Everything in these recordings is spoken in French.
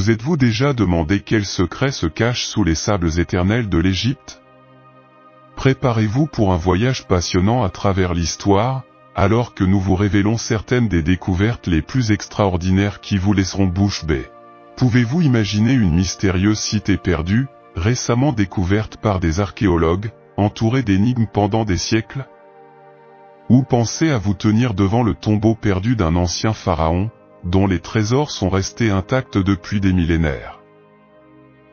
Vous êtes-vous déjà demandé quel secret se cache sous les sables éternels de l'Égypte? Préparez-vous pour un voyage passionnant à travers l'histoire, alors que nous vous révélons certaines des découvertes les plus extraordinaires qui vous laisseront bouche bée. Pouvez-vous imaginer une mystérieuse cité perdue, récemment découverte par des archéologues, entourée d'énigmes pendant des siècles? Ou pensez à vous tenir devant le tombeau perdu d'un ancien pharaon, dont les trésors sont restés intacts depuis des millénaires.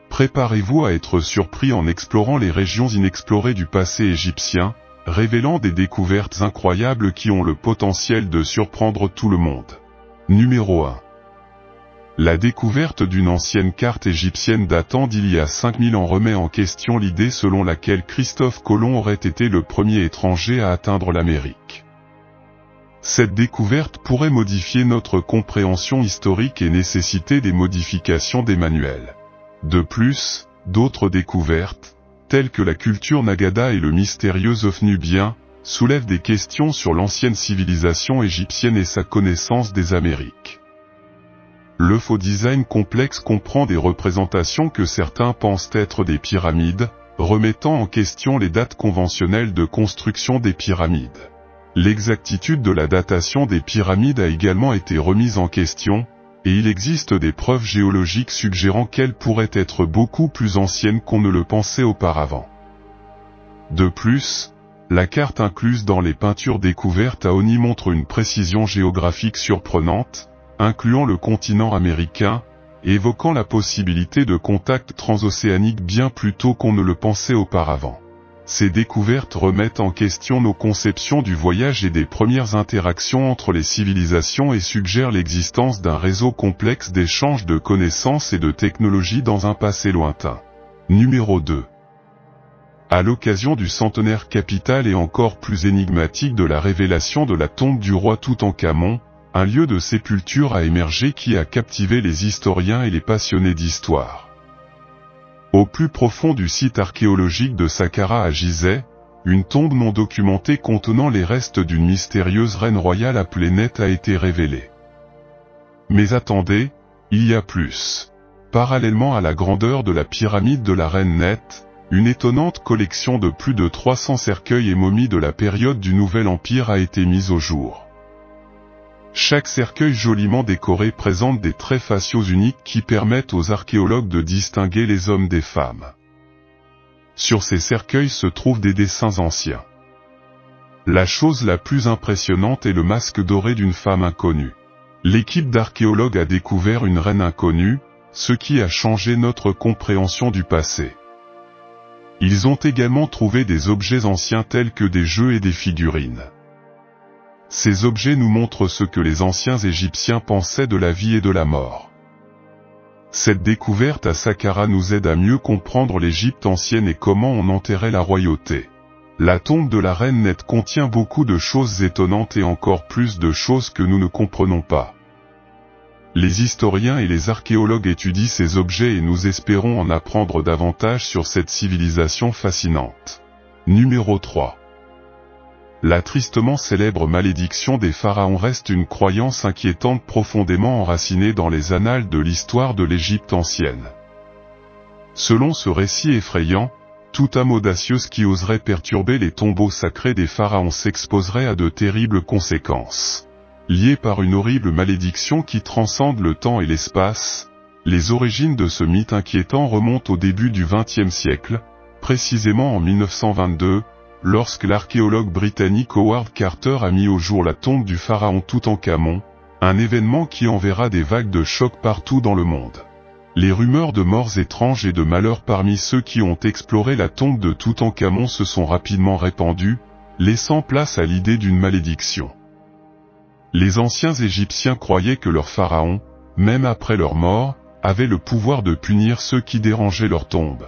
Préparez-vous à être surpris en explorant les régions inexplorées du passé égyptien, révélant des découvertes incroyables qui ont le potentiel de surprendre tout le monde. Numéro 1. La découverte d'une ancienne carte égyptienne datant d'il y a 5000 ans remet en question l'idée selon laquelle Christophe Colomb aurait été le premier étranger à atteindre l'Amérique. Cette découverte pourrait modifier notre compréhension historique et nécessiter des modifications des manuels. De plus, d'autres découvertes, telles que la culture Nagada et le mystérieux œuf nubien, soulèvent des questions sur l'ancienne civilisation égyptienne et sa connaissance des Amériques. Le faux design complexe comprend des représentations que certains pensent être des pyramides, remettant en question les dates conventionnelles de construction des pyramides. L'exactitude de la datation des pyramides a également été remise en question, et il existe des preuves géologiques suggérant qu'elles pourraient être beaucoup plus anciennes qu'on ne le pensait auparavant. De plus, la carte incluse dans les peintures découvertes à Oni montre une précision géographique surprenante, incluant le continent américain, et évoquant la possibilité de contacts transocéaniques bien plus tôt qu'on ne le pensait auparavant. Ces découvertes remettent en question nos conceptions du voyage et des premières interactions entre les civilisations et suggèrent l'existence d'un réseau complexe d'échanges de connaissances et de technologies dans un passé lointain. Numéro 2. À l'occasion du centenaire capital et encore plus énigmatique de la révélation de la tombe du roi Toutankhamon, un lieu de sépulture a émergé qui a captivé les historiens et les passionnés d'histoire. Au plus profond du site archéologique de Saqqara à Gizeh, une tombe non documentée contenant les restes d'une mystérieuse reine royale appelée Net a été révélée. Mais attendez, il y a plus. Parallèlement à la grandeur de la pyramide de la reine Net, une étonnante collection de plus de 300 cercueils et momies de la période du Nouvel Empire a été mise au jour. Chaque cercueil joliment décoré présente des traits faciaux uniques qui permettent aux archéologues de distinguer les hommes des femmes. Sur ces cercueils se trouvent des dessins anciens. La chose la plus impressionnante est le masque doré d'une femme inconnue. L'équipe d'archéologues a découvert une reine inconnue, ce qui a changé notre compréhension du passé. Ils ont également trouvé des objets anciens tels que des jeux et des figurines. Ces objets nous montrent ce que les anciens Égyptiens pensaient de la vie et de la mort. Cette découverte à Saqqara nous aide à mieux comprendre l'Égypte ancienne et comment on enterrait la royauté. La tombe de la reine Net contient beaucoup de choses étonnantes et encore plus de choses que nous ne comprenons pas. Les historiens et les archéologues étudient ces objets et nous espérons en apprendre davantage sur cette civilisation fascinante. Numéro 3. La tristement célèbre malédiction des pharaons reste une croyance inquiétante profondément enracinée dans les annales de l'histoire de l'Égypte ancienne. Selon ce récit effrayant, toute âme audacieuse qui oserait perturber les tombeaux sacrés des pharaons s'exposerait à de terribles conséquences. Liées par une horrible malédiction qui transcende le temps et l'espace, les origines de ce mythe inquiétant remontent au début du XXe siècle, précisément en 1922, lorsque l'archéologue britannique Howard Carter a mis au jour la tombe du pharaon Toutankhamon, un événement qui enverra des vagues de choc partout dans le monde. Les rumeurs de morts étranges et de malheurs parmi ceux qui ont exploré la tombe de Toutankhamon se sont rapidement répandues, laissant place à l'idée d'une malédiction. Les anciens Égyptiens croyaient que leurs pharaons, même après leur mort, avaient le pouvoir de punir ceux qui dérangeaient leur tombe.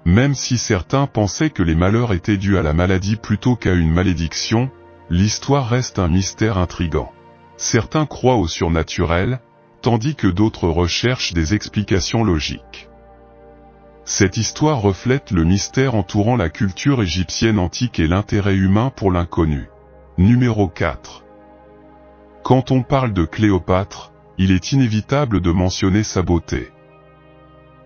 Même si certains pensaient que les malheurs étaient dus à la maladie plutôt qu'à une malédiction, l'histoire reste un mystère intrigant. Certains croient au surnaturel, tandis que d'autres recherchent des explications logiques. Cette histoire reflète le mystère entourant la culture égyptienne antique et l'intérêt humain pour l'inconnu. Numéro 4. Quand on parle de Cléopâtre, il est inévitable de mentionner sa beauté.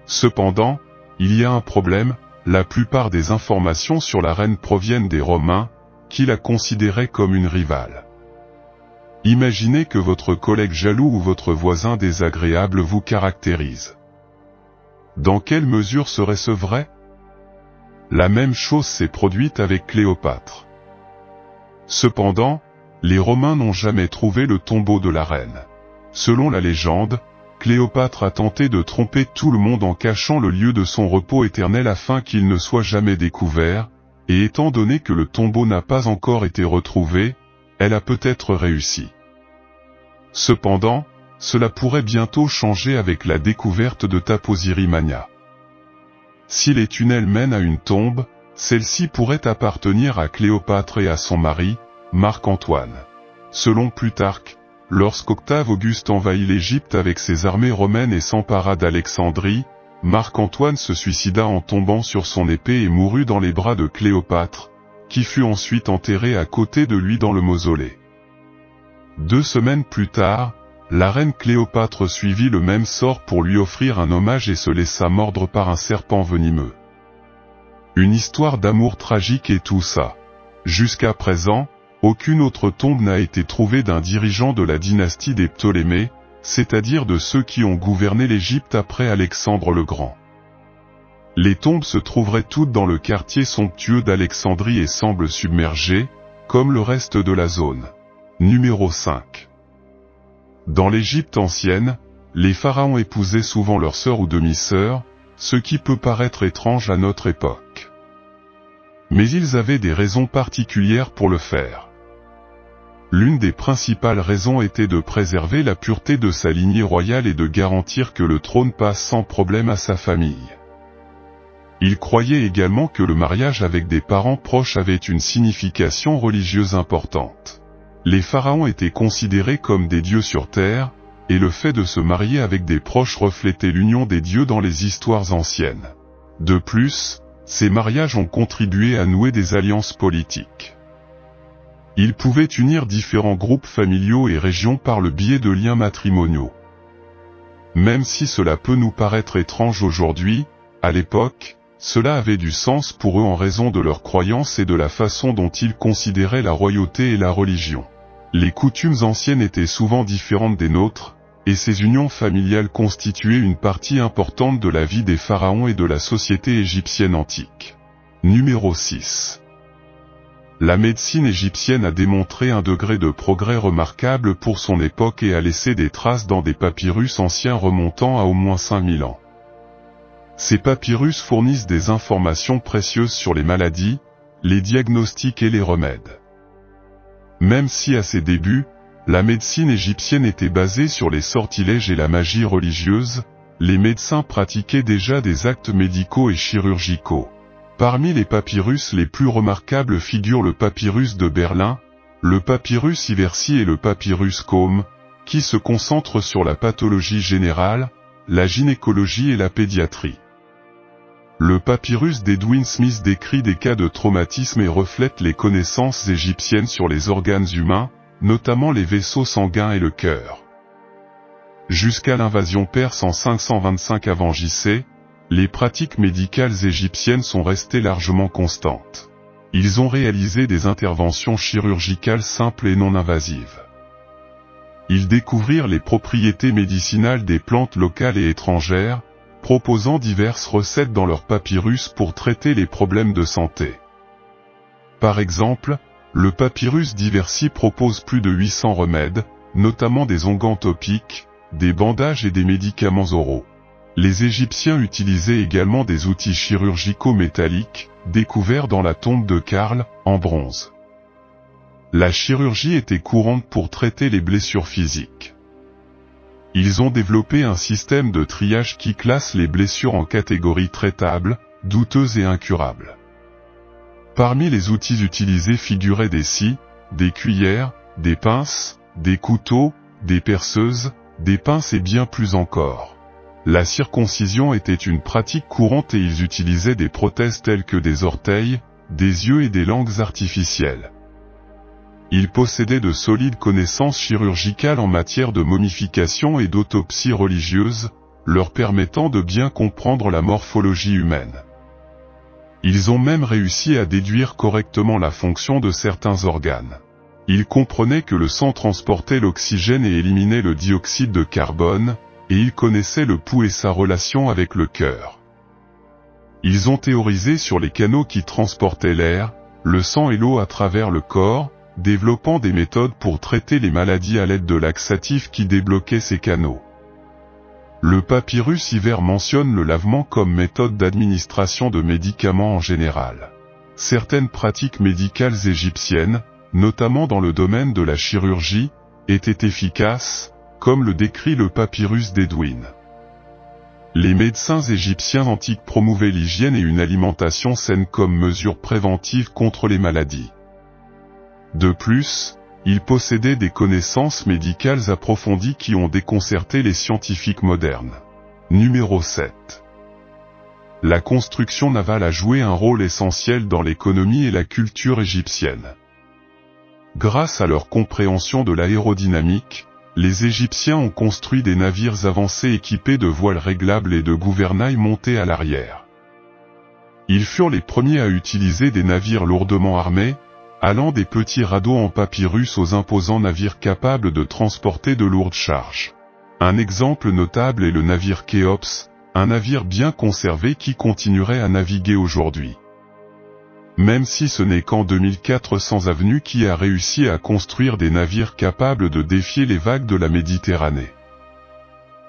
Cependant, il y a un problème, la plupart des informations sur la reine proviennent des Romains, qui la considéraient comme une rivale. Imaginez que votre collègue jaloux ou votre voisin désagréable vous caractérise. Dans quelle mesure serait-ce vrai? La même chose s'est produite avec Cléopâtre. Cependant, les Romains n'ont jamais trouvé le tombeau de la reine. Selon la légende, Cléopâtre a tenté de tromper tout le monde en cachant le lieu de son repos éternel afin qu'il ne soit jamais découvert, et étant donné que le tombeau n'a pas encore été retrouvé, elle a peut-être réussi. Cependant, cela pourrait bientôt changer avec la découverte de Taposirimania. Si les tunnels mènent à une tombe, celle-ci pourrait appartenir à Cléopâtre et à son mari, Marc-Antoine. Selon Plutarque, lorsqu'Octave Auguste envahit l'Égypte avec ses armées romaines et s'empara d'Alexandrie, Marc-Antoine se suicida en tombant sur son épée et mourut dans les bras de Cléopâtre, qui fut ensuite enterrée à côté de lui dans le mausolée. 2 semaines plus tard, la reine Cléopâtre suivit le même sort pour lui offrir un hommage et se laissa mordre par un serpent venimeux. Une histoire d'amour tragique et tout ça. Jusqu'à présent, aucune autre tombe n'a été trouvée d'un dirigeant de la dynastie des Ptolémées, c'est-à-dire de ceux qui ont gouverné l'Égypte après Alexandre le Grand. Les tombes se trouveraient toutes dans le quartier somptueux d'Alexandrie et semblent submergées, comme le reste de la zone. Numéro 5. Dans l'Égypte ancienne, les pharaons épousaient souvent leurs sœurs ou demi-sœurs, ce qui peut paraître étrange à notre époque. Mais ils avaient des raisons particulières pour le faire. L'une des principales raisons était de préserver la pureté de sa lignée royale et de garantir que le trône passe sans problème à sa famille. Ils croyaient également que le mariage avec des parents proches avait une signification religieuse importante. Les pharaons étaient considérés comme des dieux sur terre, et le fait de se marier avec des proches reflétait l'union des dieux dans les histoires anciennes. De plus, ces mariages ont contribué à nouer des alliances politiques. Ils pouvaient unir différents groupes familiaux et régions par le biais de liens matrimoniaux. Même si cela peut nous paraître étrange aujourd'hui, à l'époque, cela avait du sens pour eux en raison de leurs croyances et de la façon dont ils considéraient la royauté et la religion. Les coutumes anciennes étaient souvent différentes des nôtres, et ces unions familiales constituaient une partie importante de la vie des pharaons et de la société égyptienne antique. Numéro 6. La médecine égyptienne a démontré un degré de progrès remarquable pour son époque et a laissé des traces dans des papyrus anciens remontant à au moins 5000 ans. Ces papyrus fournissent des informations précieuses sur les maladies, les diagnostics et les remèdes. Même si à ses débuts, la médecine égyptienne était basée sur les sortilèges et la magie religieuse, les médecins pratiquaient déjà des actes médicaux et chirurgicaux. Parmi les papyrus les plus remarquables figurent le papyrus de Berlin, le papyrus Iversi et le papyrus Côme, qui se concentrent sur la pathologie générale, la gynécologie et la pédiatrie. Le papyrus d'Edwin Smith décrit des cas de traumatisme et reflète les connaissances égyptiennes sur les organes humains, notamment les vaisseaux sanguins et le cœur. Jusqu'à l'invasion perse en 525 avant J.C., les pratiques médicales égyptiennes sont restées largement constantes. Ils ont réalisé des interventions chirurgicales simples et non invasives. Ils découvrirent les propriétés médicinales des plantes locales et étrangères, proposant diverses recettes dans leurs papyrus pour traiter les problèmes de santé. Par exemple, le papyrus d'Iversi propose plus de 800 remèdes, notamment des onguents topiques, des bandages et des médicaments oraux. Les Égyptiens utilisaient également des outils chirurgicaux métalliques, découverts dans la tombe de Karl, en bronze. La chirurgie était courante pour traiter les blessures physiques. Ils ont développé un système de triage qui classe les blessures en catégories traitables, douteuses et incurables. Parmi les outils utilisés figuraient des scies, des cuillères, des pinces, des couteaux, des perceuses, des pinces et bien plus encore. La circoncision était une pratique courante et ils utilisaient des prothèses telles que des orteils, des yeux et des langues artificielles. Il possédait de solides connaissances chirurgicales en matière de momification et d'autopsie religieuse, leur permettant de bien comprendre la morphologie humaine. Ils ont même réussi à déduire correctement la fonction de certains organes. Ils comprenaient que le sang transportait l'oxygène et éliminait le dioxyde de carbone, et ils connaissaient le pouls et sa relation avec le cœur. Ils ont théorisé sur les canaux qui transportaient l'air, le sang et l'eau à travers le corps, développant des méthodes pour traiter les maladies à l'aide de laxatifs qui débloquaient ces canaux. Le papyrus Iber mentionne le lavement comme méthode d'administration de médicaments en général. Certaines pratiques médicales égyptiennes, notamment dans le domaine de la chirurgie, étaient efficaces, comme le décrit le papyrus d'Edwin. Les médecins égyptiens antiques promouvaient l'hygiène et une alimentation saine comme mesure préventive contre les maladies. De plus, ils possédaient des connaissances médicales approfondies qui ont déconcerté les scientifiques modernes. Numéro 7. La construction navale a joué un rôle essentiel dans l'économie et la culture égyptienne. Grâce à leur compréhension de l'aérodynamique, les Égyptiens ont construit des navires avancés équipés de voiles réglables et de gouvernails montés à l'arrière. Ils furent les premiers à utiliser des navires lourdement armés, allant des petits radeaux en papyrus aux imposants navires capables de transporter de lourdes charges. Un exemple notable est le navire Khéops, un navire bien conservé qui continuerait à naviguer aujourd'hui. Même si ce n'est qu'en 2400 Avenue qui a réussi à construire des navires capables de défier les vagues de la Méditerranée.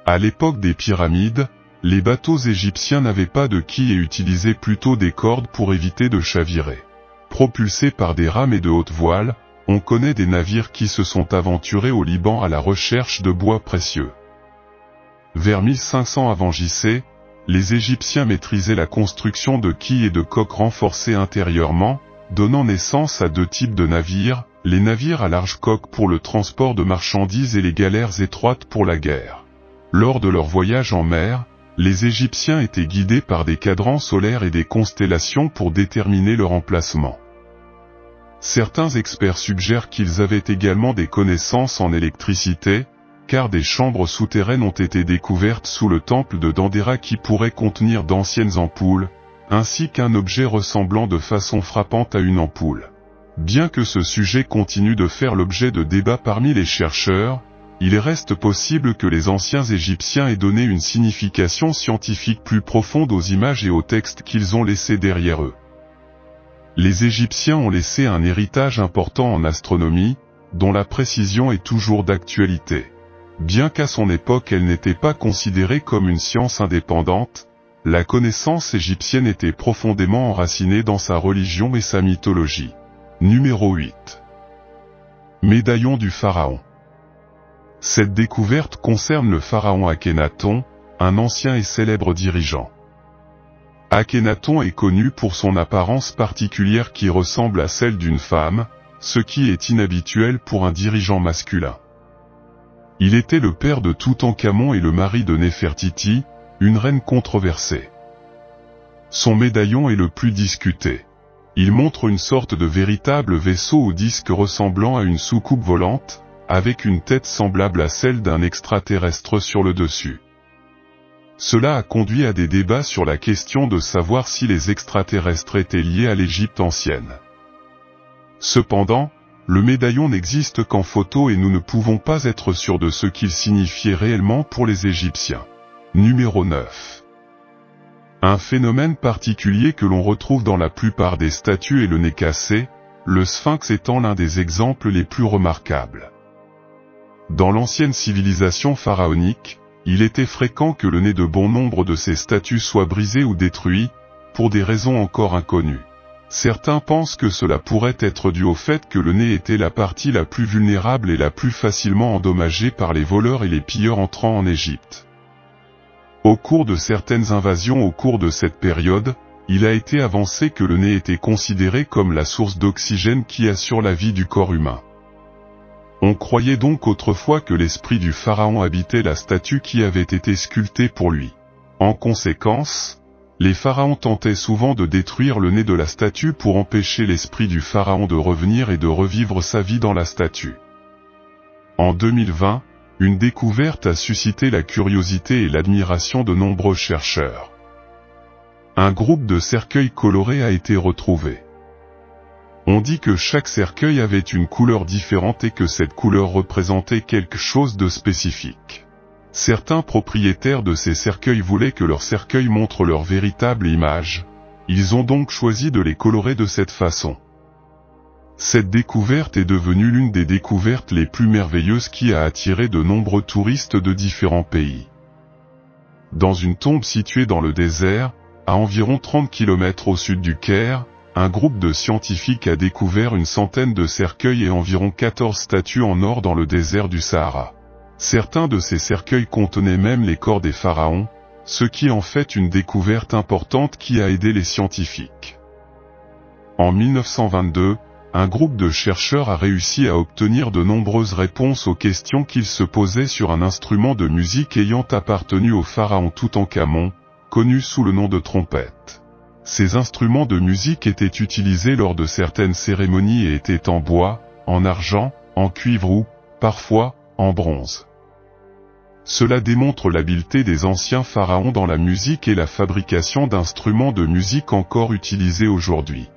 À l'époque des pyramides, les bateaux égyptiens n'avaient pas de quilles et utilisaient plutôt des cordes pour éviter de chavirer. Propulsés par des rames et de hautes voiles, on connaît des navires qui se sont aventurés au Liban à la recherche de bois précieux. Vers 1500 avant JC, les Égyptiens maîtrisaient la construction de quilles et de coques renforcées intérieurement, donnant naissance à deux types de navires, les navires à large coque pour le transport de marchandises et les galères étroites pour la guerre. Lors de leur voyage en mer, les Égyptiens étaient guidés par des cadrans solaires et des constellations pour déterminer leur emplacement. Certains experts suggèrent qu'ils avaient également des connaissances en électricité, car des chambres souterraines ont été découvertes sous le temple de Dendera qui pourraient contenir d'anciennes ampoules, ainsi qu'un objet ressemblant de façon frappante à une ampoule. Bien que ce sujet continue de faire l'objet de débats parmi les chercheurs, il reste possible que les anciens Égyptiens aient donné une signification scientifique plus profonde aux images et aux textes qu'ils ont laissés derrière eux. Les Égyptiens ont laissé un héritage important en astronomie, dont la précision est toujours d'actualité. Bien qu'à son époque elle n'était pas considérée comme une science indépendante, la connaissance égyptienne était profondément enracinée dans sa religion et sa mythologie. Numéro 8. Médaillon du pharaon. Cette découverte concerne le pharaon Akhénaton, un ancien et célèbre dirigeant. Akhénaton est connu pour son apparence particulière qui ressemble à celle d'une femme, ce qui est inhabituel pour un dirigeant masculin. Il était le père de Toutankhamon et le mari de Néfertiti, une reine controversée. Son médaillon est le plus discuté. Il montre une sorte de véritable vaisseau au disque ressemblant à une soucoupe volante, avec une tête semblable à celle d'un extraterrestre sur le dessus. Cela a conduit à des débats sur la question de savoir si les extraterrestres étaient liés à l'Égypte ancienne. Cependant, le médaillon n'existe qu'en photo et nous ne pouvons pas être sûrs de ce qu'il signifiait réellement pour les Égyptiens. Numéro 9. Un phénomène particulier que l'on retrouve dans la plupart des statues est le nez cassé, le sphinx étant l'un des exemples les plus remarquables. Dans l'ancienne civilisation pharaonique, il était fréquent que le nez de bon nombre de ces statues soit brisé ou détruit, pour des raisons encore inconnues. Certains pensent que cela pourrait être dû au fait que le nez était la partie la plus vulnérable et la plus facilement endommagée par les voleurs et les pilleurs entrant en Égypte. Au cours de certaines invasions au cours de cette période, il a été avancé que le nez était considéré comme la source d'oxygène qui assure la vie du corps humain. On croyait donc autrefois que l'esprit du pharaon habitait la statue qui avait été sculptée pour lui. En conséquence, Les pharaons tentaient souvent de détruire le nez de la statue pour empêcher l'esprit du pharaon de revenir et de revivre sa vie dans la statue. En 2020, une découverte a suscité la curiosité et l'admiration de nombreux chercheurs. Un groupe de cercueils colorés a été retrouvé. On dit que chaque cercueil avait une couleur différente et que cette couleur représentait quelque chose de spécifique. Certains propriétaires de ces cercueils voulaient que leurs cercueils montrent leur véritable image. Ils ont donc choisi de les colorer de cette façon. Cette découverte est devenue l'une des découvertes les plus merveilleuses qui a attiré de nombreux touristes de différents pays. Dans une tombe située dans le désert, à environ 30 km au sud du Caire, un groupe de scientifiques a découvert une centaine de cercueils et environ 14 statues en or dans le désert du Sahara. Certains de ces cercueils contenaient même les corps des pharaons, ce qui en fait une découverte importante qui a aidé les scientifiques. En 1922, un groupe de chercheurs a réussi à obtenir de nombreuses réponses aux questions qu'ils se posaient sur un instrument de musique ayant appartenu au pharaon Toutankhamon, connu sous le nom de trompette. Ces instruments de musique étaient utilisés lors de certaines cérémonies et étaient en bois, en argent, en cuivre ou, parfois, en bronze. Cela démontre l'habileté des anciens pharaons dans la musique et la fabrication d'instruments de musique encore utilisés aujourd'hui.